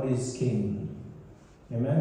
God is King. Amen.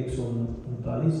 139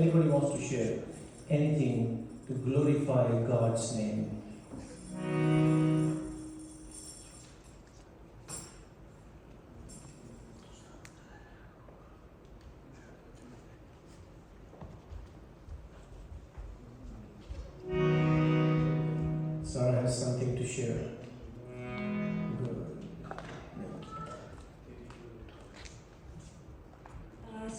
Anybody wants to share anything to glorify God's name? Sarah has something to share.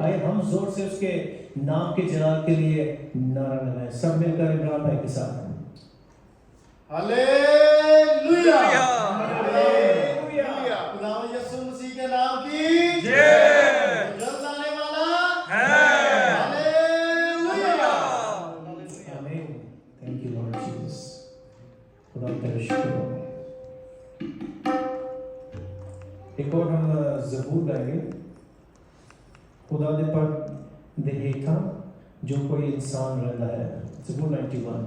آئے ہم زور سے اس کے نام کے جلال کے لیے نعرہ لگائیں. سب مل کر عمران بھائی کے ساتھ ہلیلویا ہلیلویا. خداوند یسوع مسیح کے نام کی جے. جلد آنے والا ہے. ہلیلویا. آمین. Thank you lord Jesus. خدا تیرا شکر ہو. ایک اور ہم زبور گائیں گے. خدا دے پر دے تھا جو کوئی انسان رہتا ہے. زبور 91.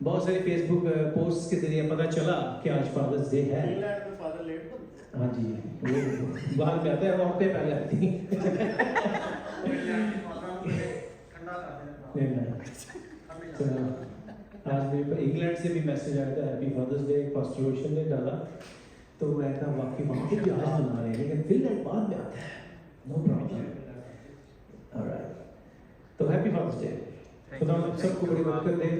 بہت ساری فیس بک پوسٹ کے ذریعے پتہ چلا کہ آج فادرس ڈے ہے. انگلینڈ میں فادر لیٹ بنتے ہاں جی وہ باہر میں آتا ہے عورتیں پہلے آتی ہیں. چلو آج میرے انگلینڈ سے بھی میسج آیا تھا ہیپی فادرس ڈے. پاسٹر روشن نے ڈالا تو میں کہا واقعی وہاں پہ بھی آج منا رہے ہیں لیکن فی الحال بعد میں آتا ہے. No problem. آلرائٹ تو ہیپی فادرس ڈے. خدا ہم سب کو بڑی برکت دے.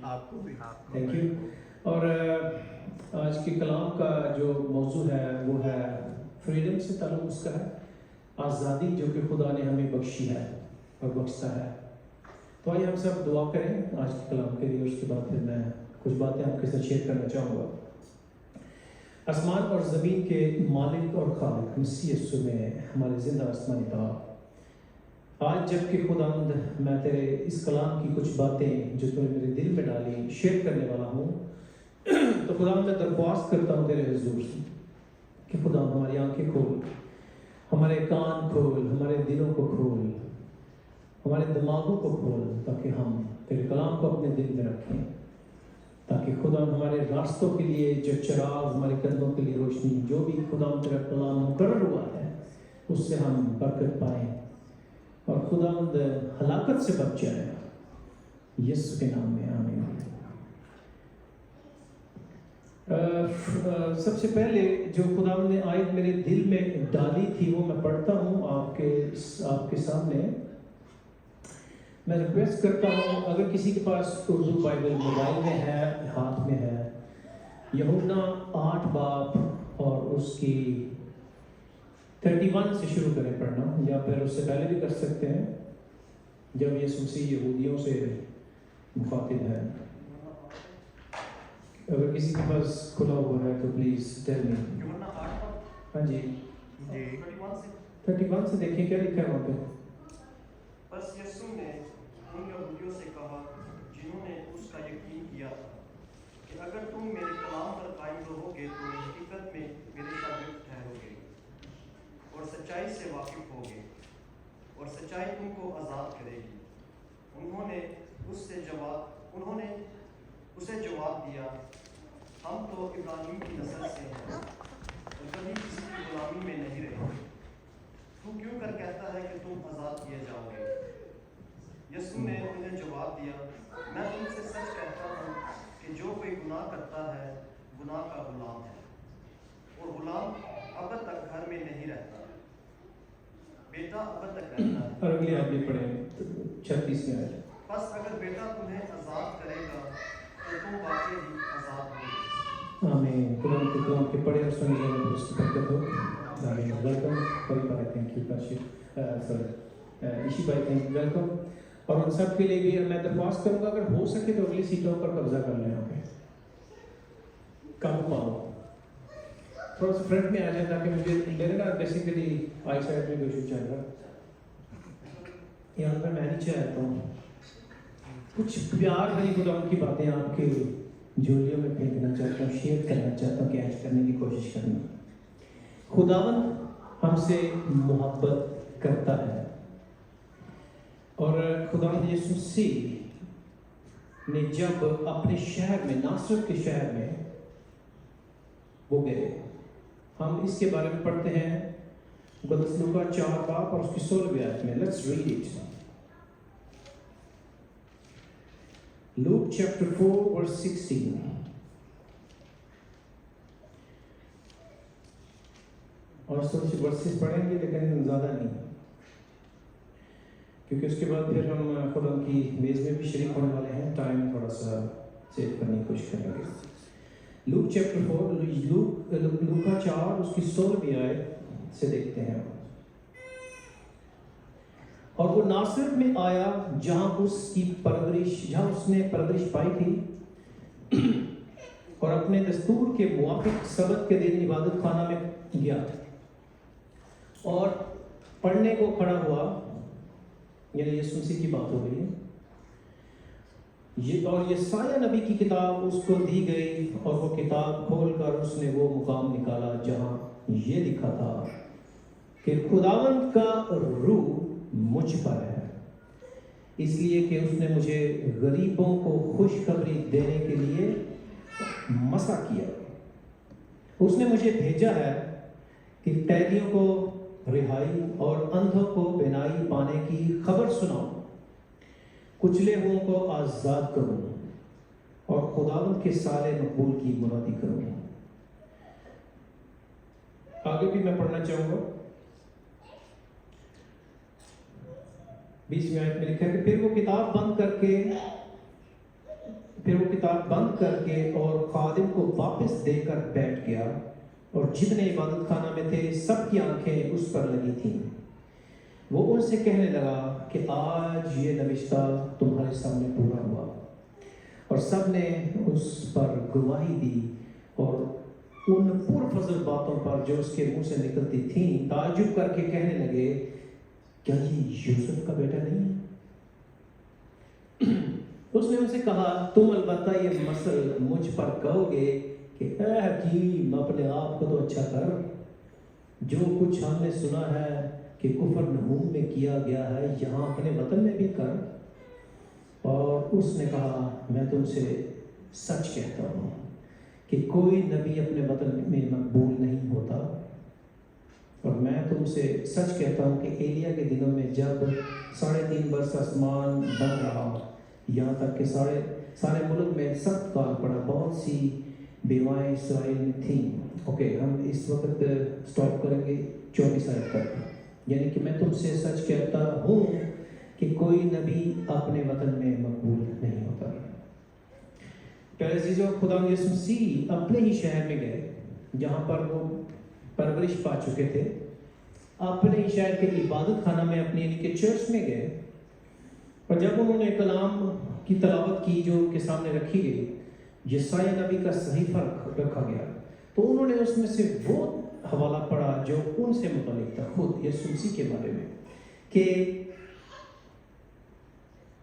آپ کو بھی. Thank you. اور آج کے کلام کا جو موضوع ہے وہ ہے فریڈم سے تعلق اس کا ہے, آزادی جو کہ خدا نے ہمیں بخشی ہے اور بخشتا ہے. تو آئیے ہم سب دعا کریں آج کے کلام کے لیے, اور اس کے بعد پھر میں کچھ باتیں آپ کے ساتھ شیئر کرنا چاہوں گا. آسمان اور زمین کے مالک اور خالق مسیح یسوع میں ہمارے زندہ آسمانی باپ, آج جب کہ خداوند میں تیرے اس کلام کی کچھ باتیں جو تو نے میرے دل میں ڈالی شیئر کرنے والا ہوں, تو خداوند میں درخواست کرتا ہوں تیرے حضور سے کہ خداوند ہماری آنکھیں کھول, ہمارے کان کھول, ہمارے دلوں کو کھول, ہمارے دماغوں کو کھول, تاکہ ہم تیرے کلام کو اپنے دل میں رکھیں, تاکہ خدا ہمارے راستوں کے لیے جو چراغ, ہمارے قدموں کے لیے روشنی, جو بھی خدا تیرا کلام مقرر ہوا ہے اس سے ہم برکت پائیں اور خداوند ہلاکت سے بچ جائیں. یسوع کے نام میں آمین. سب سے پہلے جو خداوند نے آیت میرے دل میں ڈالی تھی وہ میں پڑھتا ہوں آپ کے سامنے. میں ریکویسٹ کرتا ہوں اگر کسی کے پاس اردو بائبل موبائل میں ہے, ہاتھ میں ہے, یوحنا 8 باب اور اس کی 31 سے شروع کریں پڑھنا, یا پھر اس سے پہلے بھی کر سکتے ہیں جب یسوع مسیح یہودیوں سے مخاطب ہے. اگر کسی کے پاس کھلا ہوا ہے تو پلیز ٹیل می. ہاں جی 31 سے دیکھیں کیا لکھا ہے وہاں پہ. بس یسوع نے ان یہودیوں سے کہا جنہوں نے اس کا یقین کیا تھا کہ اگر تم میرے کلام پر قائم رہو گے تو حقیقت میں میرے شاگرد ٹھہرو گے اور سچائی سے واقف ہوگے اور سچائی تم کو آزاد کرے گی. انہوں نے اسے جواب دیا, ہم تو ابراہیم کی نسل سے ہیں اور کبھی کسی کی غلامی میں نہیں رہے. تو کیوں کر کہتا ہے کہ تم آزاد کیے جاؤ گے؟ یسوع نے انہیں جواب دیا, میں تم سے سچ کہتا ہوں کہ جو کوئی گناہ کرتا ہے گناہ کا غلام ہے, اور غلام اب تک گھر میں نہیں رہتا, بیٹا اب تک رہتا ہے. اور اگلی آپ بھی پڑھیں 36 میں آئے. بس اگر بیٹا تمہیں آزاد کرے گا تو تم واقعی ہی آزاد ہوگے. آمین. قرآن کے کلام کے پڑھے اور سننے والے کو اس کی برکت ہو. آمین. ویلکم. بڑی بھائی تھینک یو. کاشف ایشی بھائی تھینک یو. ویلکم. اور ان سب کے لیے بھی میں درخواست کروں گا اگر ہو سکے تو اگلی سیٹوں پر قبضہ کر لیں. آپ کم پاؤ تھوڑا سا فرنٹ میں آ جائیں تاکہ مجھے میرے نا بیسیکلی آئی سائڈ میں کوئی ایشو چل رہا ہے. یہاں پر میں نیچے آتا ہوں, کچھ پیار بھری خدا ان کی باتیں آپ کے جھولیوں میں پھینکنا چاہتا ہوں, شیئر کرنا چاہتا ہوں, کیچ کرنے کی کوشش کرنا. خداوند ہم سے محبت کرتا ہے اور خداوند یسوع مسیح نے جب اپنے شہر میں, ناصرت کے شہر میں وہ گئے, ہم اس کے بارے میں پڑھتے ہیں مقدس لوکا 4 باب اور اس کی 16ویں آیت میں. Let's read it. Luke chapter 4 verse 16. اور تھوڑی سی ورسز پڑھیں گے لیکن زیادہ نہیں, کیونکہ اس کے بعد پھر ہم خدا کی میز میں بھی شریک ہونے والے ہیں. ٹائم تھوڑا سا سیو کرنے کی کوشش کریں گے. لوک چیپٹر 4 لوکا 4 اس کی 16ویں آیت سے دیکھتے ہیں. اور وہ ناصرت میں آیا جہاں اس نے پرورش پائی تھی, اور اپنے دستور کے موافق سبت کے دن عبادت خانہ میں گیا اور پڑھنے کو کھڑا ہوا. یعنی یسوع مسیح کی بات ہو گئی ہے. اور یسایہ نبی کی کتاب اس کو دی گئی اور وہ کتاب کھول کر اس نے وہ مقام نکالا جہاں یہ لکھا تھا کہ خداوند کا روح مجھ پر ہے اس لیے کہ اس نے مجھے غریبوں کو خوشخبری دینے کے لیے مسا کیا۔ اس نے مجھے بھیجا ہے کہ قیدیوں کو رہائی اور اندھوں کو بینائی پانے کی خبر سناؤں، کچلے ہوئوں کو آزاد کروں اور خداوند کے سال مقبول کی مرادی کروں۔ آگے بھی میں پڑھنا چاہوں گا۔ 20ویں آیت میں لکھا ہے کہ پھر وہ کتاب بند کر کے اور خادم کو واپس دے کر بیٹھ گیا، اور جتنے عبادت خانہ میں تھے سب کی آنکھیں اس پر لگی تھیں۔ وہ ان سے کہنے لگا کہ آج یہ نوشتہ تمہارے سامنے پورا ہوا، اور سب نے اس پر گواہی دی، اور ان پرفضل باتوں پر جو اس کے منہ سے نکلتی تھیں تعجب کر کے کہنے لگے، کیا یہ یوسف کا بیٹا نہیں ہے؟ اس نے ان سے کہا، تم البتہ یہ مثل مجھ پر کہو گے کہ اے حکیم اپنے آپ کو تو اچھا کر، جو کچھ ہم نے سنا ہے کہ کفر نحوم میں کیا گیا ہے یہاں اپنے وطن میں بھی کر۔ اور اس نے کہا، میں تم سے سچ کہتا ہوں کہ کوئی نبی اپنے وطن میں مقبول نہیں ہوتا، اور میں تم سے سچ کہتا ہوں کہ ایلیا کے دنوں میں جب 3.5 برس آسمان بند رہا، یہاں تک کہ سارے ملک میں سخت کال پڑا، بہت سی بیوائیں اسرائیل میں تھیں۔ اوکے، ہم اس وقت سٹاپ کریں گے 24 آیت تک۔ یعنی کہ میں تم سے سچ کہتا ہوں کہ کوئی نبی اپنے وطن میں مقبول نہیں ہوتا۔ پیارے عزیزو، خدا یسوع مسیح اپنے ہی شہر میں گئے جہاں پر وہ پرورش پا چکے تھے، اپنے ہی شہر کے عبادت خانہ میں، اپنی یعنی کہ چرچ میں گئے، اور جب انہوں نے کلام کی تلاوت کی جو ان کے سامنے رکھی گئی، یسایا نبی کا صحیفہ رکھا گیا، تو انہوں نے اس میں سے وہ حوالہ پڑھا جو ان سے متعلق تھا، خود یسوع مسیح کے بارے میں، کہ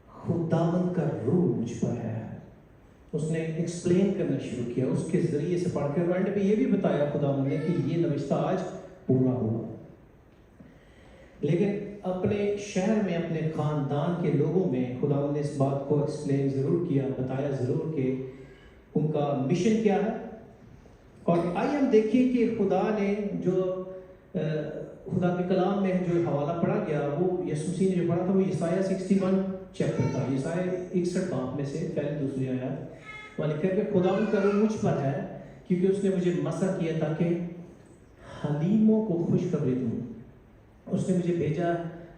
خداوند کا روح مجھ پر ہے۔ اس نے ایکسپلین کرنا شروع کیا، اس کے ذریعے سے پڑھ کے ورلڈ پہ یہ بھی بتایا خداوند نے کہ یہ نوشتہ آج پورا ہوا۔ لیکن اپنے شہر میں، اپنے خاندان کے لوگوں میں خداوند نے اس بات کو ایکسپلین ضرور کیا، بتایا ضرور کہ ان کا مشن کیا ہے۔ اور آئیے ہم دیکھیں کہ خدا نے جو خدا کے کلام میں جو حوالہ پڑھا گیا، وہ یسوع مسیح نے جو پڑھا تھا وہ یسایا 61 چیپٹر تھا، یسایا 61 باب میں سے پہلی دوسری آیات، وہاں لکھا ہے کہ خداوند کا روح مجھ پر ہے کیونکہ اس نے مجھے مسح کیا تاکہ حلیموں کو خوشخبری دوں، اس نے مجھے بھیجا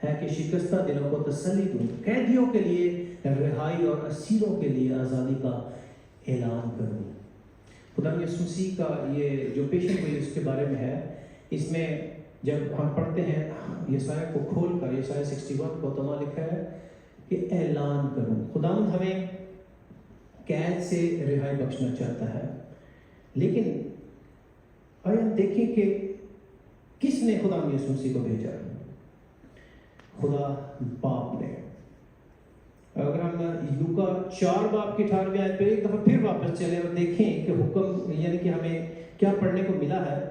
ہے کہ شکستہ دلوں کو تسلی دوں، قیدیوں کے لیے رہائی اور اسیروں کے لیے آزادی کا اعلان کروں۔ خدا یسوع مسیح کا یہ جو پیشن گوئی اس کے بارے میں ہے، اس میں جب ہم پڑھتے ہیں یسایا کو کھول کر، یسایا 61 کو، تو وہاں لکھا ہے کہ اعلان کروں۔ خداوند ہمیں قید سے رہائی بخشنا چاہتا ہے، لیکن آئے ہم دیکھیں کہ کس نے خدا یسوع مسیح کو بھیجا؟ خدا باپ نے۔ اگر ہم لوکا 4 باب کی 18ویں آیت پہ ایک دفعہ پھر واپس چلیں اور دیکھیں کہ حکم یعنی کہ ہمیں کیا پڑھنے کو ملا ہے،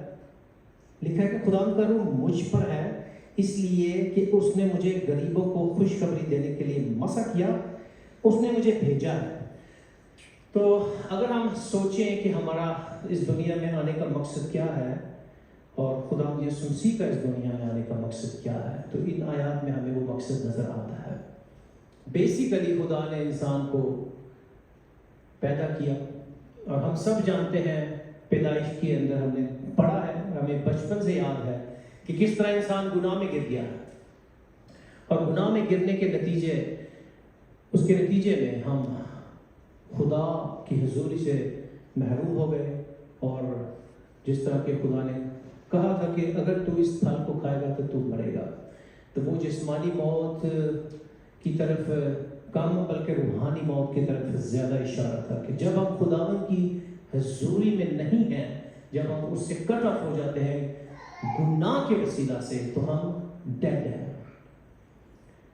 لکھا ہے کہ خداوند کا روح مجھ پر ہے اس لیے کہ اس نے مجھے غریبوں کو خوشخبری دینے کے لیے مسح کیا، اس نے مجھے بھیجا ہے۔ تو اگر ہم سوچیں کہ ہمارا اس دنیا میں آنے کا مقصد کیا ہے اور خدا یسوع مسیح کا اس دنیا میں آنے کا مقصد کیا ہے، تو ان آیات میں ہمیں وہ مقصد نظر آتا ہے۔ بیسیکلی خدا نے انسان کو پیدا کیا، اور ہم سب جانتے ہیں پیدائش کے اندر ہم نے پڑھا ہے، ہمیں بچپن سے یاد ہے کہ کس طرح انسان گناہ میں گر گیا، اور گناہ میں گرنے کے اس کے نتیجے میں ہم خدا کی حضوری سے محروم ہو گئے، اور جس طرح کہ خدا نے کہا تھا کہ اگر تو اس پھل کو کھائے گا تو تو مرے گا، تو وہ جسمانی موت کی طرف کم بلکہ روحانی موت کی طرف زیادہ اشارہ تھا کہ جب ہم خداوند کی حضوری میں نہیں ہیں، جب ہم اس سے کٹ آف ہو جاتے ہیں گناہ کے وسیلہ سے، تو ہم ڈیڈ ہیں،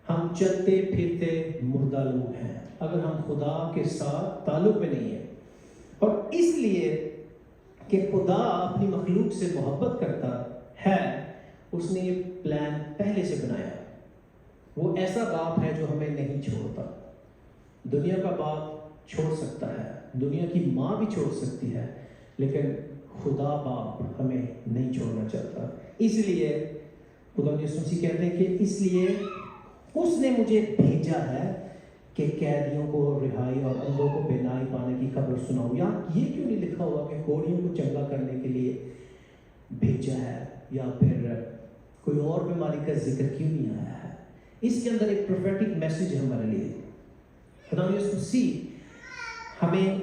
ہم چلتے پھرتے مردہ لوگ ہیں اگر ہم خدا کے ساتھ تعلق میں نہیں ہیں۔ اور اس لیے کہ خدا اپنی مخلوق سے محبت کرتا ہے، اس نے یہ پلان پہلے سے بنایا وہ ایسا باپ ہے جو ہمیں نہیں چھوڑتا. دنیا کا باپ چھوڑ سکتا ہے, دنیا کی ماں بھی چھوڑ سکتی ہے, لیکن خدا باپ ہمیں نہیں چھوڑنا چاہتا. اس لیے خدا یسوع مسیح کہتے ہیں کہ اس لیے اس نے مجھے بھیجا ہے کہ قیدیوں کو رہائی اور اندھوں کو بینائی پانے کی خبر سناؤں. یا یہ کیوں نہیں لکھا ہوا کہ کوڑیوں کو چنگا کرنے کے لیے بھیجا ہے, یا پھر کوئی اور بیماری کا ذکر کیوں نہیں آیا ہے؟ اس کے اندر ایک پروفیٹک میسج ہے ہمارے لیے. خدا یسوع مسیح ہمیں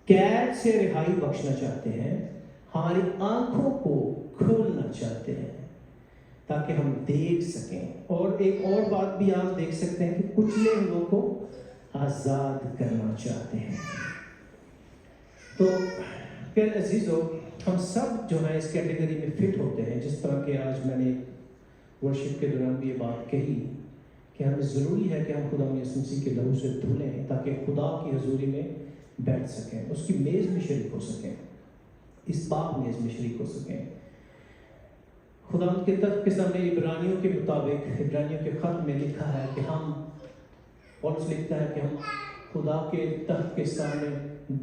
قید سے رہائی بخشنا چاہتے ہیں, ہماری آنکھوں کو کھولنا چاہتے ہیں تاکہ ہم دیکھ سکیں. اور ایک اور بات بھی آپ دیکھ سکتے ہیں کہ کچلے لوگوں کو آزاد کرنا چاہتے ہیں. تو پھر عزیزو, ہم سب جو ہے اس کیٹیگری میں فٹ ہوتے ہیں. جس طرح کہ آج میں نے ورشپ کے دوران بھی یہ بات کہی کہ ہمیں ضروری ہے کہ ہم خدا یسوع مسیح کے لہو سے دھلیں تاکہ خدا کی حضوری میں بیٹھ سکیں, اس کی میز میں شریک ہو سکیں, اس پاک میز میں شریک ہو سکیں. خدا کے تخت کے سامنے عبرانیوں کے مطابق, عبرانیوں کے خط میں لکھا ہے کہ ہم, پولس لکھتا ہے کہ ہم خدا کے تخت کے سامنے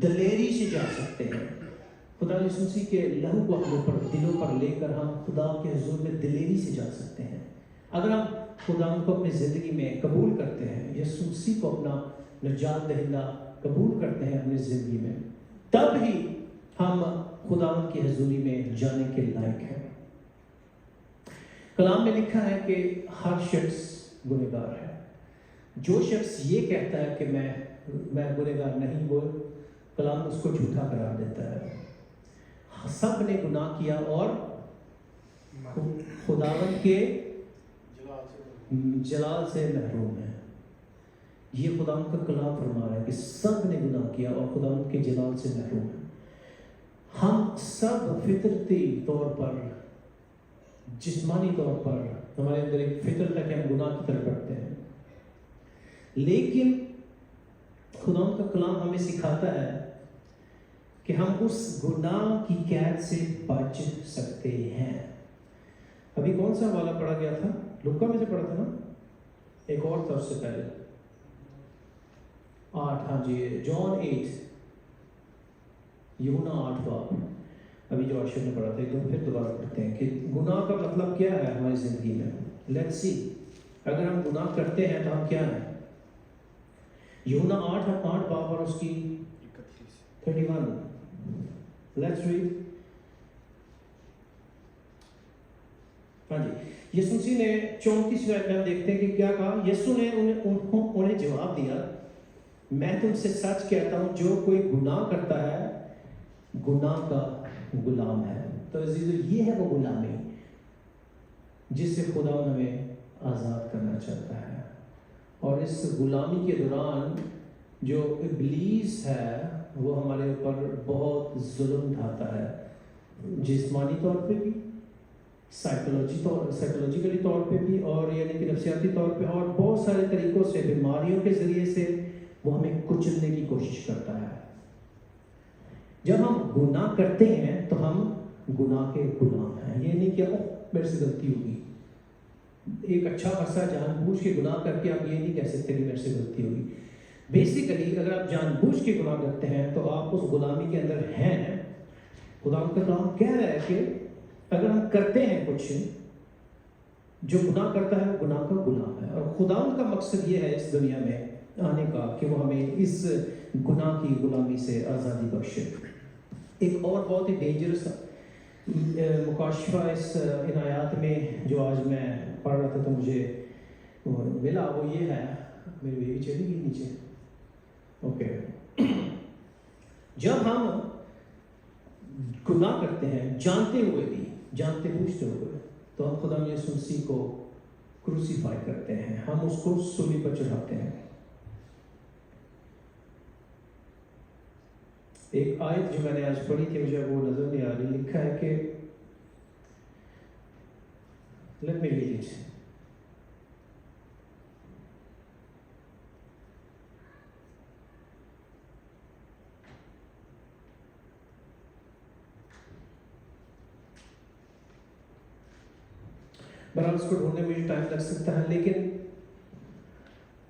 دلیری سے جا سکتے ہیں. خدا یسوع مسیح کے لہو کو اپنے پر دلوں پر لے کر ہم خدا کے حضور میں دلیری سے جا سکتے ہیں. اگر ہم خدا کو اپنی زندگی میں قبول کرتے ہیں, یسوع مسیح کو اپنا نجات دہندہ قبول کرتے ہیں اپنی زندگی میں, تب ہی ہم خدا کی حضوری میں جانے کے لائق ہیں. کلام میں لکھا ہے کہ ہر شخص گنہگار ہے. جو شخص یہ کہتا ہے کہ میں گنہگار نہیں, وہ کلام اس کو جھوٹا قرار دیتا ہے. سب نے گناہ کیا اور خداوند کے جلال سے محروم ہے. یہ خداوند کا کلام فرما رہا ہے کہ سب نے گناہ کیا اور خداوند کے جلال سے محروم ہے. ہم سب فطرتی طور پر, جسمانی طور پر ہمارے اندر ایک فطرت ہے کہ ہم گناہ کی طرف بڑھتے ہیں, لیکن خداوند کا کلام ہمیں سکھاتا ہے کہ ہم اس گناہ کی قید سے بچ سکتے ہیں. ابھی کون سا حوالہ پڑھا گیا تھا؟ لوکا میں سے پڑھا تھا نا, ایک اور تھا اس سے پہلے 8, ہاں جی, جان 8, یوحنا 8 باب. ابھی جو عاشق نے پڑھا تھا, تو پھر دوبارہ پڑھتے ہیں کہ گناہ کا مطلب کیا ہے ہماری زندگی میں. لیٹس سی, اگر ہم گناہ کرتے ہیں تو ہم کیا ہیں. یوحنا 8 باب اور اس کی 31. Let's read. ہاں جی, یسوع مسیح نے 34 آیت میں ہم دیکھتے ہیں کہ کیا کہا. یسوع نے انہیں جواب دیا, میں تم سے سچ کہتا ہوں جو کوئی گناہ کرتا ہے گناہ کا غلام ہے. تو عزیزو, یہ ہے وہ غلامی جس سے خدا ہمیں آزاد کرنا چاہتا ہے. اور اس غلامی کے دوران جو ابلیس ہے وہ ہمارے اوپر بہت ظلم ڈھاتا ہے, جسمانی طور پہ بھی, سائیکولوجیکلی طور پہ بھی, اور یعنی کہ نفسیاتی طور پہ, اور بہت سارے طریقوں سے, بیماریوں کے ذریعے سے وہ ہمیں کچلنے کی کوشش کرتا ہے. جب ہم گناہ کرتے ہیں تو ہم گناہ کے غلام ہیں. یہ نہیں کہ میرے سے غلطی ہوگی. ایک اچھا خاصا جان بوجھ کے گناہ کر کے آپ یہ نہیں کہہ سکتے کہ میرے سے غلطی ہوگی. بیسیکلی اگر آپ جان بوجھ کے گناہ کرتے ہیں تو آپ اس غلامی کے اندر ہیں. خدا کا کلام کہہ رہا ہے کہ اگر ہم کرتے ہیں کچھ, جو گناہ کرتا ہے وہ گناہ کا غلام ہے. اور خدا کا مقصد یہ ہے اس دنیا میں آنے کا کہ وہ ہمیں اس گناہ کی غلامی سے آزادی بخشے. ایک اور بہت ہی ڈینجرس مکاشفہ اس ان آیات میں جو آج میں پڑھ رہا تھا تو مجھے ملا, وہ یہ ہے. میری بیوی چلی گئی نیچے. اوکے, جب ہم گناہ کرتے ہیں جانتے ہوئے بھی, جانتے بوجھتے ہوئے, تو ہم خدا یسوع مسیح کو کروسیفائی کرتے ہیں, ہم اس کو صلیب پر چڑھاتے ہیں. ایک آیت جو میں نے آج پڑھی تھی مجھے وہ نظر نہیں آ رہی. لکھا ہے کہ let me read it. بہرحال اس کو ڈھونڈنے میں ٹائم لگ سکتا ہے, لیکن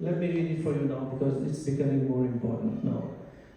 let me read it for you now because it's becoming more important now.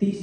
3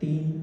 3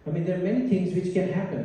I mean, there are many things which can happen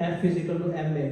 F = ma,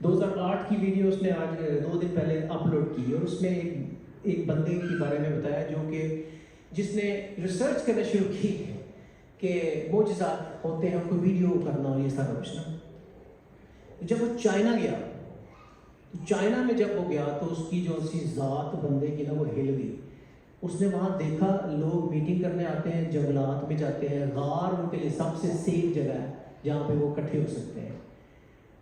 2008 کی ویڈیو اس نے آج 2 دن پہلے اپلوڈ کی اور اس میں ایک بندے کے بارے میں بتایا جو کہ جس نے ریسرچ کرنا شروع کی کہ معجزات ہوتے ہیں، ان کو ویڈیو کرنا اور یہ سارا کچھ نا. جب وہ چائنا گیا، چائنا میں جب وہ گیا تو اس کی جو سی ذات بندے کی نا وہ ہل گئی. اس نے وہاں دیکھا لوگ میٹنگ کرنے آتے ہیں، جنگلات میں جاتے ہیں، غار ان کے لیے سب سے سیف جگہ ہے جہاں پہ وہ اکٹھے ہو سکتے ہیں،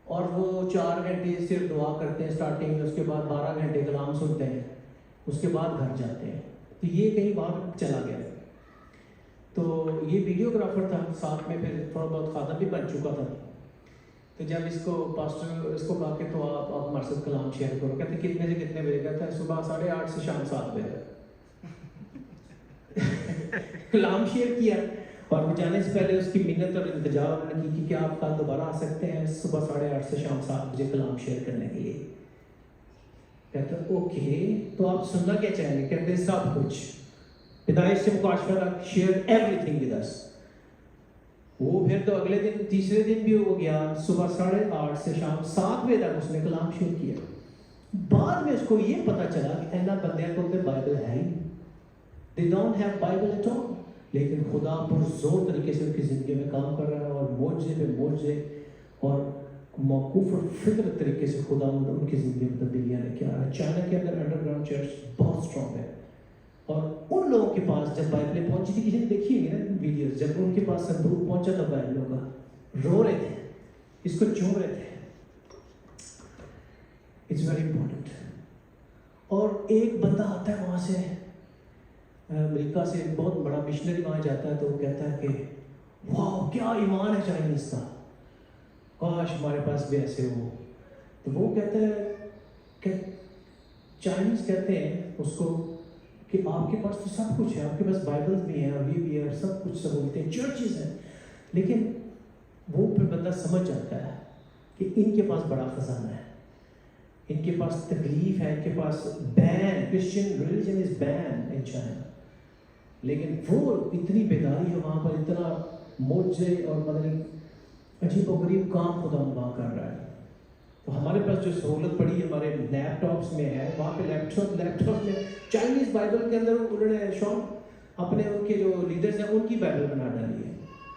اور وہ 4 گھنٹے صرف دعا کرتے ہیں اسٹارٹنگ میں، اس کے بعد 12 گھنٹے کلام سنتے ہیں، اس کے بعد گھر جاتے ہیں. تو یہ کہیں باہر چلا گیا. تو یہ ویڈیوگرافر تھا، ساتھ میں پھر تھوڑا بہت خادم بھی بن چکا تھا. تو جب اس کو پاسٹر اس کو کہا کہ تو آپ ہمارے ساتھ کلام شیئر کرو، کہتے کتنے سے کتنے بجے؟ کہتا ہے صبح 8:30 سے شام 7 بجے کلام شیئر کیا. اور وہ جانے سے پہلے اس کی منت اور التجا انہوں نے کی کہ کیا آپ کل دوبارہ آ سکتے ہیں صبح 8:30 سے شام 7 بجے کلام شیئر کرنے کے لیے. کہتا اوکے، تو آپ سننا کیا چاہیں گے؟ کہتے ہیں سب کچھ، پیدائش سے مکاشفہ تک، share everything with us. وہ پھر تو اگلے دن تیسرے دن بھی ہو گیا، صبح 8:30 سے شام 7 بجے تک اس نے کلام شیئر کیا. بعد میں اس کو یہ پتا چلا کہ اینا بندیاں کو بائبل ہے ہی، they don't have Bible at all. لیکن خدا پرزور طریقے سے ان کی زندگی میں کام کر رہا ہے اور معجزے پہ معجزے اور موقوف اور فطرت طریقے سے خدا ان کی زندگی میں تبدیلیاں لے کے آ رہا ہے. چائنا کے اندر انڈر گراؤنڈ چرچ بہت اسٹرانگ ہے، اور ان لوگوں کے پاس جب بائبلیں پہنچی تھی، کسی نے دیکھی ہوگی نا ویڈیوز، جب ان کے پاس صندوق پہنچا تھا بائبلوں کا، رو رہے تھے، اس کو چوم رہے تھے. It's very important. اور ایک بندہ آتا ہے وہاں سے، امریکہ سے، ایک بہت بڑا مشنری وہاں جاتا ہے، تو وہ کہتا ہے کہ واو کیا ایمان ہے چائنیز کا، کاش ہمارے پاس بھی ایسے ہو. تو وہ کہتا ہے کہ چائنیز کہتے ہیں اس کو کہ آپ کے پاس تو سب کچھ ہے، آپ کے پاس بائبل بھی ہیں اور یہ بھی ہے، سب کچھ سہولتیں، چرچز ہیں، لیکن وہ پھر بندہ سمجھ جاتا ہے کہ ان کے پاس بڑا خزانہ ہے، ان کے پاس تکلیف ہے، ان کے پاس ban, Christian religion is ban in China. لیکن وہ اتنی بیداری ہے وہاں پر، اتنا معجزے اور مطلب عجیب و غریب کام خدا وہاں کر رہا ہے. تو ہمارے پاس جو سہولت پڑی ہمارے لیپ ٹاپس میں ہے، وہاں پہ لیپ ٹاپ میں چائنیز بائبل کے اندر انہوں نے شوق اپنے ان کے جو لیڈرز ہیں ان کی بائبل بنا ڈالی ہے.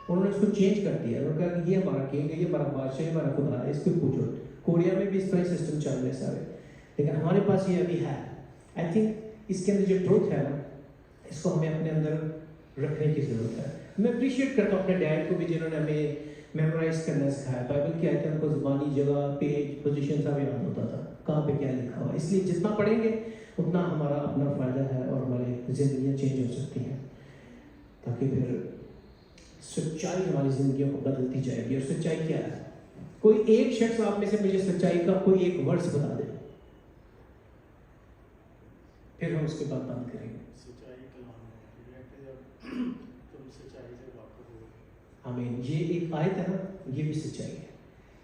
انہوں نے اس کو چینج کر دیا، انہوں نے کہا کہ یہ ہمارا کنگ ہے، یہ ہمارا بادشاہ ہے، ہمارا خدا ہے، اس کو پوچھو. کوریا میں بھی اس طرح سسٹم چل رہے سارے، لیکن ہمارے پاس یہ ابھی ہے. آئی تھنک اس کے اندر جو ٹروتھ ہے نا، اس کو ہمیں اپنے اندر رکھنے کی ضرورت ہے. میں اپریشیٹ کرتا ہوں اپنے ڈیڈ کو بھی، جنہوں نے ہمیں میمورائز کرنا سکھایا. بائبل کی آیتیں ان کو زبانی جگہ، پیج، پوزیشن سب یاد ہوتا تھا، کہاں پہ کیا لکھا ہوا. اس لیے جتنا پڑھیں گے اتنا ہمارا اپنا فائدہ ہے اور ہماری زندگیاں چینج ہو سکتی ہیں، تاکہ پھر سچائی ہماری زندگیوں کو بدلتی جائے گی. اور سچائی کیا ہے؟ کوئی ایک شخص آپ میں سے مجھے سچائی کا کوئی ایک ورڈز بتا دے، پھر ہم اس کے بعد بند کریں گے. سچائی کلام ہے، تم سچائی سے واقف ہو. آمین. یہ ایک آیت ہے نا، یہ بھی سچائی ہے.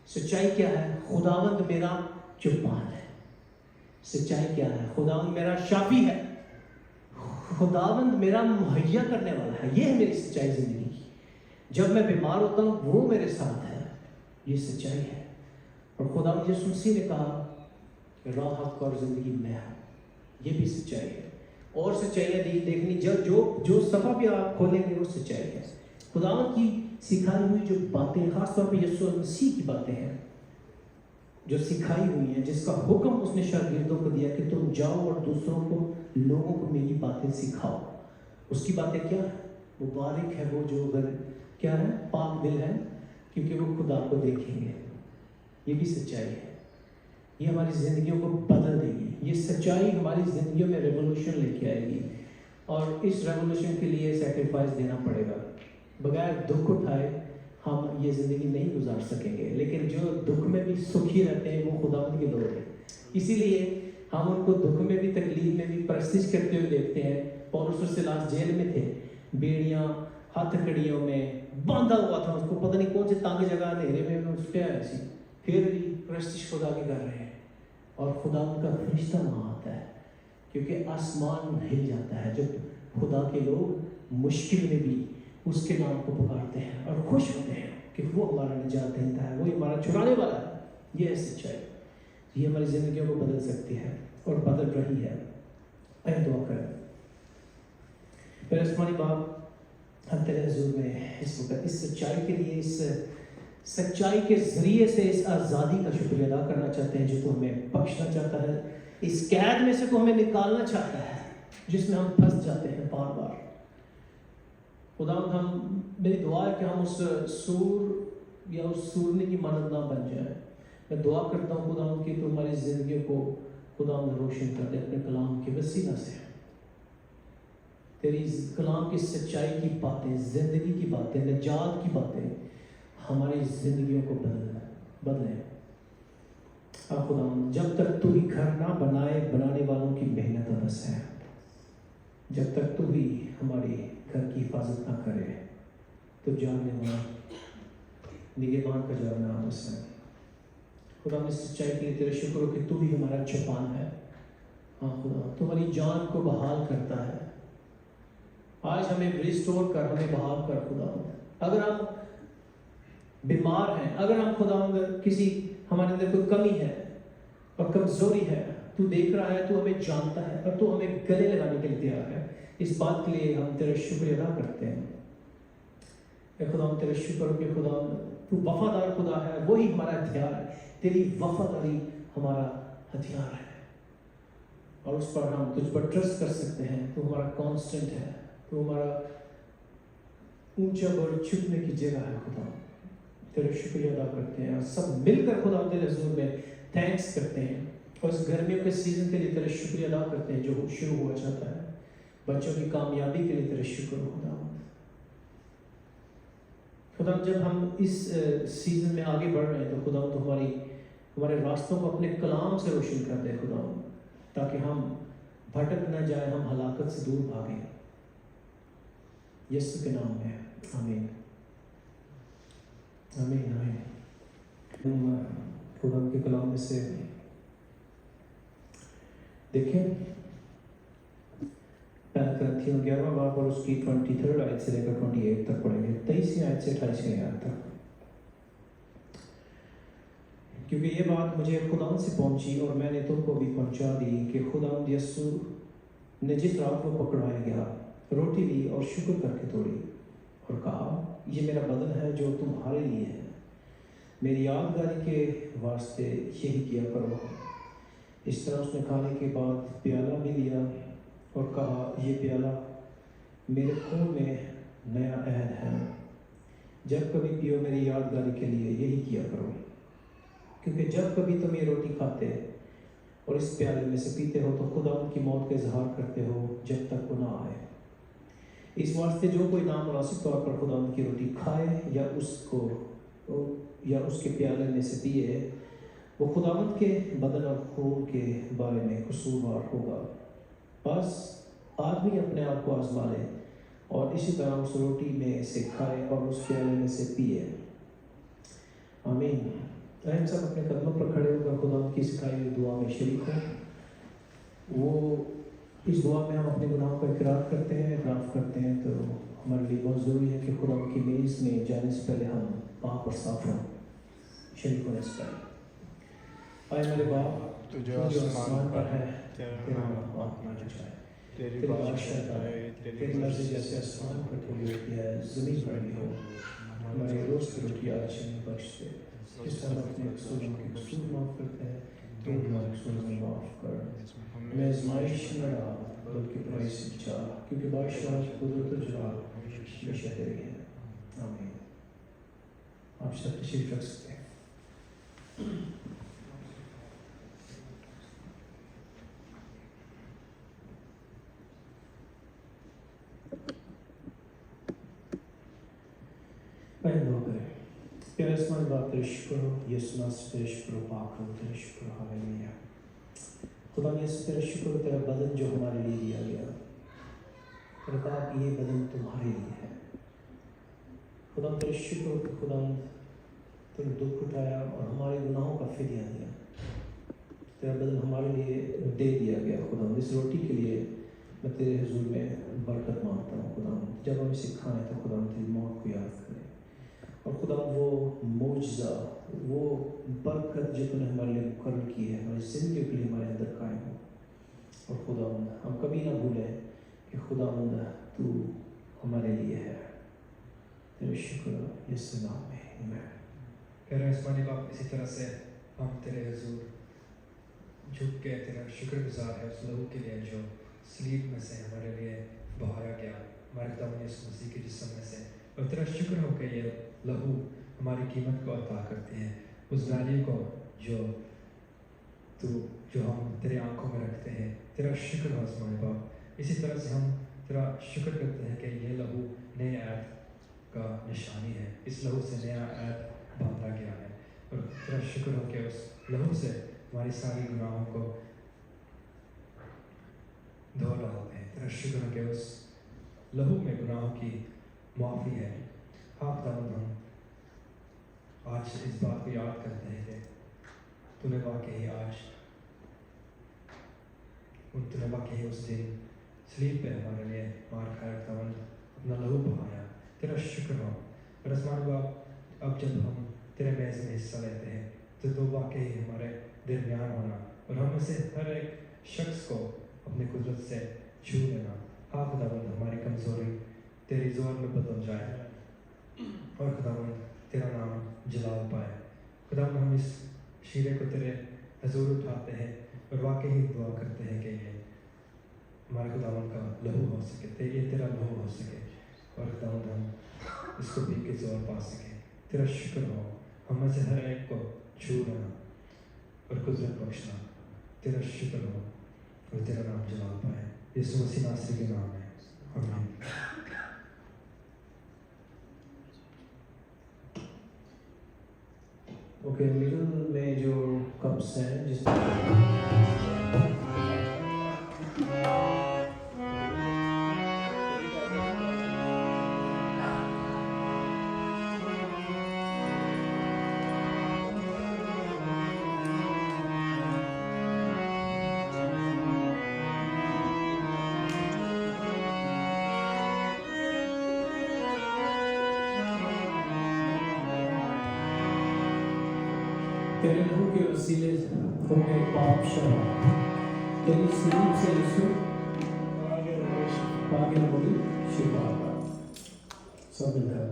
سچائی کیا ہے؟ خداوند میرا چوپان ہے. سچائی کیا ہے؟ خداوند میرا شافی ہے، خداوند میرا مہیا کرنے والا ہے. یہ ہے میری سچائی زندگی کی. جب میں بیمار ہوتا ہوں وہ میرے ساتھ ہے، یہ سچائی ہے. اور خداوند یسوع مسیح نے کہا کہ راہ، حق اور زندگی میں ہوں، یہ بھی سچائی ہے. اور سچائیاں دیکھنی، جو صفحہ بھی آپ کھولیں گے وہ سچائی ہے. خداوند کی سکھائی ہوئی جو باتیں، خاص طور پہ یسوع مسیح کی باتیں ہیں جو سکھائی ہوئی ہیں، جس کا حکم اس نے شاگردوں کو دیا کہ تم جاؤ اور دوسروں کو، لوگوں کو میری باتیں سکھاؤ. اس کی باتیں کیا ہے؟ مبارک ہے وہ جو کیا ہے؟ پاک دل ہے، کیونکہ وہ خدا کو دیکھیں گے. یہ بھی سچائی ہے. یہ ہماری زندگیوں کو بدل دے گی. یہ سچائی ہماری زندگیوں میں ریولوشن لے کے آئے گی، اور اس ریولوشن کے لیے سیکریفائس دینا پڑے گا. بغیر دکھ اٹھائے ہم یہ زندگی نہیں گزار سکیں گے. لیکن جو دکھ میں بھی سکھی رہتے ہیں وہ خداوند کے لوگ ہیں. اسی لیے ہم ان کو دکھ میں بھی، تکلیف میں بھی پرستش کرتے ہوئے دیکھتے ہیں. پولس اور سیلاس جیل میں تھے، بیڑیاں ہاتھ کڑیوں میں باندھا ہوا تھا، اس کو پتہ نہیں کون سے تنگ جگہ اندھیرے میں اس پہ آیا سی، پھر بھی پرستش خدا کی کر رہے ہیں. اور خدا ان کا فرشتہ وہاں آتا ہے، کیونکہ آسمان ہل جاتا ہے جب خدا کے لوگ مشکل میں بھی اس کے نام کو پکارتے ہیں اور خوش ہوتے ہیں کہ وہ ہمارا نجات دہندہ ہے، وہ ہمارا چھڑانے والا ہے. یہ ہے سچائی. یہ ہماری زندگیوں کو بدل سکتی ہے اور بدل رہی ہے. آئے دعا کریں. پھر آسمانی باپ ہم تیرے حضور میں اس وقت اس سچائی کے لیے، اس سچائی کے ذریعے سے اس آزادی کا شکریہ ادا کرنا چاہتے ہیں جو تو ہمیں بخشنا چاہتا ہے، اس قید میں سے تو ہمیں نکالنا چاہتا ہے جس میں ہم پھنس جاتے ہیں بار بار. خدا میری دعا ہے کہ ہم اس سور یا اس سورنے کی مانند نہ بن جائیں. میں دعا کرتا ہوں خدا کہ تو ہماری زندگیوں کو خدا روشن کر دے اپنے کلام کے وسیلہ سے. تیری کلام کی سچائی کی باتیں، زندگی کی باتیں، نجات کی باتیں ہماری زندگیوں کو بدلیں. خدا جب تک تو ہی گھر نہ بنانے والوں کی محنت بس ہے، جب تک تو ہی ہماری گھر کی حفاظت نہ کرے تو جاننے والا نگہبان کا جاننا بس ہے. خدا میں سچائی کے لیے تیرے شکر ہو کہ تو ہی ہمارا چھپان ہے. ہاں خدا تمہاری جان کو بحال کرتا ہے. آج ہمیں ریسٹور کر، ہمیں بحال کر خدا. اگر ہم بیمار ہیں، اگر ہم خدا کسی ہمارے اندر کوئی کمی ہے اور کمزوری ہے، تو دیکھ رہا ہے، تو ہمیں جانتا ہے اور تو ہمیں گلے لگانے کے لیے تیار ہے. اس بات کے لیے ہم تیرے شکر ادا کرتے ہیں. اے خدا ہم تیرے شکر ہو کہ خدا تو وفادار خدا ہے، وہی ہمارا ہتھیار ہے. تیری وفاداری ہمارا ہتھیار ہے اور اس پر ہم تجھ پر ٹرسٹ کر سکتے ہیں. تو ہمارا کانسٹنٹ ہے، تو ہمارا اونچا بڑھ چھپنے کی جگہ ہے. خدا تیرے شکریہ ادا کرتے ہیں اور سب مل کر خدا تیرے حضور میں تھینکس کرتے ہیں. اور اس گرمیوں کے سیزن کے لیے تیرے شکریہ ادا کرتے ہیں جو شروع ہوا چاہتا ہے. بچوں کی کامیابی کے لیے تیرے شکر ہو خدا. جب ہم اس سیزن میں آگے بڑھ رہے ہیں تو خدا تو ہمارے راستوں کو اپنے کلام سے روشن کر دے خدا، تاکہ ہم بھٹک نہ جائیں، ہم ہلاکت سے دور بھاگیں. یسوع کے نام میں آمین آمین آمین. ہم خدا کے کلام میں سے دیکھیں پہلا کرنتھیوں 11واں باب اور اس کی 23 آیت سے لے کر 28 تک پڑھیں گے، 23 آیت سے 28 آیت تک. کیونکہ یہ بات مجھے خدا سے پہنچی اور میں نے تم کو بھی پہنچا دی کہ خدا یسوع نے جس رات کو پکڑایا گیا روٹی لی اور شکر کر کے توڑی اور کہا یہ میرا بدن ہے جو تمہارے لیے ہے، میری یادگاری کے واسطے یہی کیا کرو. اس طرح اس نے کھانے کے بعد پیالہ بھی لیا اور کہا یہ پیالہ میرے خون میں نیا عہد ہے، جب کبھی پیو میری یادگاری کے لیے یہی کیا کرو. کیونکہ جب کبھی تم یہ روٹی کھاتے اور اس پیالے میں سے پیتے ہو تو خدا ان کی موت کا اظہار کرتے ہو جب تک وہ نہ آئے. اس واسطے جو کوئی نامناسب طور پر خدا ان کی روٹی کھائے یا اس کے پیالے میں سے پیے وہ خداوند کے بدن اور خون کے بارے میں قصوروار ہوگا. بس آدمی اپنے آپ کو آزما لے اور اسی طرح اس روٹی میں سے کھائے اور اس پیالے میں سے پیے. آمین. ہم سب اپنے قدموں پر کھڑے ہو کر خدا کی سکھائی ہوئی دعا میں شریک ہوں. وہ اس دعا میں ہم اپنے گناہوں کا اقرار کرتے ہیں، اعتراف کرتے ہیں. تو ہمارے لیے بہت ضروری ہے کہ خدا کی میز میں جانے سے پہلے ہم پاک اور صاف ہوں، شریک ہونے سے پہلے. آئے میرے باپ تو جو آسمان پر ہے تیرا نام پاک ہونا چاہے، تیری بادشاہت آئے، تیری مرضی جیسے آسمان پر پوری ہوتی ہے زمین پر بھی ہو. ہماری روز کی روٹی آج ہمیں بخش دے، جس طرح اپنے قصوروں کے قصور معاف کرتے ہیں تو ہمارے قصور میں معاف کر. ہمیں آزمائش نہ ڈال بلکہ برائی سے بچا، کیونکہ بادشاہ قدرت و جلال ہمیشہ تیری ہے. آمین. آپ سب تشریف رکھ سکتے ہیں. پہلے دعا کریں. پیارے آسمانی باپ تیرے شکر ہو، یسوع ناصر تیرے شکر ہو، پاک ہو تیرے شکر ہو. ہاللیلویا. خدا یسوع تیرے شکر ہو تیرا بدن جو ہمارے لیے دیا گیا. تیرے باپ یہ بدن تمہارے لیے ہے. خدا تیرے شکر ہو کہ خدا تو نے دکھ اٹھایا اور ہمارے گناہوں کا فدیہ دیا. تیرا بدن ہمارے لیے دے دیا گیا. خدا اس روٹی کے لیے میں تیرے حضور میں برکت مانگتا ہوں. خدا جب ہم اسے کھائیں تو خدا تیری موت کو یاد کریں اور خدا وہ معجزہ وہ برکت جو تو نے ہمارے لیے مقرر کی ہے ہماری زندگی کے لیے ہمارے اندر قائم ہو. اور خدا ہم کبھی نہ بھولیں کہ خدا تو ہمارے لیے ہے. تیرے شکر یس نام میں آمین. پیارے آسمانی باپ اسی طرح سے ہم تیرے حضور جھک کے تیرا شکر گزار ہے اس لہو کے لیے جو سلیب میں سے ہمارے لیے بہایا گیا ہمارے خدا یسوع مسیح کے جسم میں سے. اور تیرا شکر ہو کہ یہ لہو ہماری قیمت کو عطا کرتے ہیں اس ویلیو کو جو ہم تیرے آنکھوں میں رکھتے ہیں. تیرا شکر ہو آسمانی باپ. اسی طرح سے ہم تیرا شکر کرتے ہیں کہ یہ لہو نئے عہد کا نشانی ہے. اس لہو سے نیا عہد باندھا گیا ہے. اور تیرا شکر ہو کہ اس لہو سے ہماری ساری گناہوں کو دھو ڈالتے ہیں. تیرا شکر ہو کہ اس لہو میں گناہوں کی معافی ہے. ہاں خداوند ہم آج اس بات کو یاد کرتے ہیں کہ تو نے واقعی اس دن سلیب پہ ہمارے لیے مار کھایا خداوند اپنا لہو بہایا. تیرا شکر ہو. اور آسمان باپ اب جب ہم تیرے میز میں حصہ لیتے ہیں تو واقعی ہمارے درمیان ہونا اور ہم میں سے ہر ایک شخص کو اپنی قدرت سے چھو لینا. ہاں خداوند ہماری کمزوری تیری زور میں بدل جائے اور خداوند تیرا نام جلال پائے. خداوند ہم اس شیرے کو تیرے حضور اٹھاتے ہیں اور واقعی دعا کرتے ہیں کہ یہ ہمارے خداوند کا لہو ہو سکے. یہ تیرا لہو ہو سکے اور خداوند ہم اس کو پی کے زور پا سکیں. تیرا شکر ہو. ہم میں سے ہر ایک کو چھو لینا اور قدرت بخشنا. تیرا شکر ہو اور تیرا نام جلال پائے. یسوع مسیح ناصری کے نام ہے آمین. اوکے مڈل میں جو کپس ہیں جس تیرے لہو کے وسیلے ہو گئے پاک شرح. تیری سلیب سے یسوع پاگے ہوئی شفا کا سب مل کر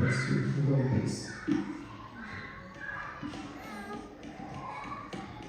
bless you. God bless you.